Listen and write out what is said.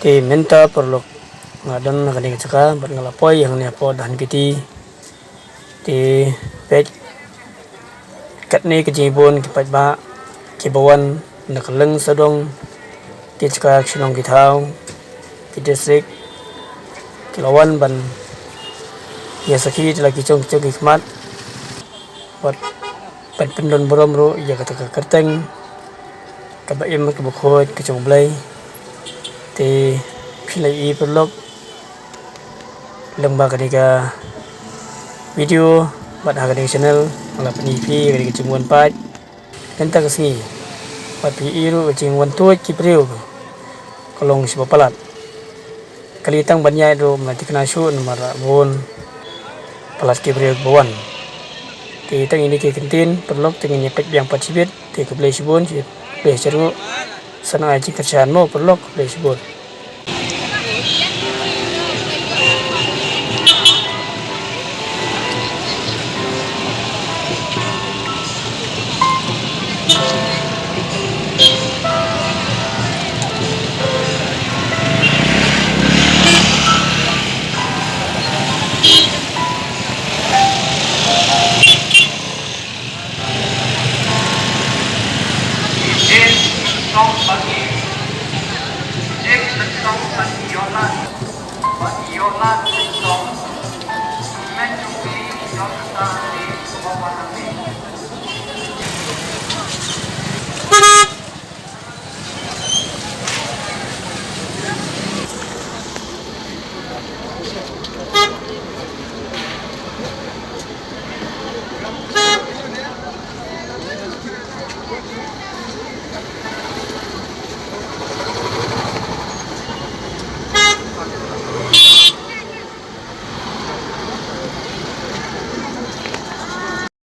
Ti minta perlu ngadon kani caka ber ngalapoi yang ni apa dan kiti ti pet kat ni kejibun kipat ba kibawan nakaleng sadong ti caka shillong kitau ki distrik kilawan ban ya sakhi lagi cong hikmat buat pan pendon borom ro ya kata kerteng kabaim kebukhot kecong blai ti pilai perlok lembah kadika video buat kadika channel ala penipi kadika cimuan pat kenta kesini pat pi iru cimuan tuat kipriu kolong si papalat kali tang banyai do mati kena su mara bon palat kipriu bawan ti tang ini ke kentin perlok tengin pet yang pacibet ti ke blai sibon si blai seru sana aji kerjaan mo perlok blai sibon. Song bagi, song bagi yolan song, mencuri yolan di bawah nanti.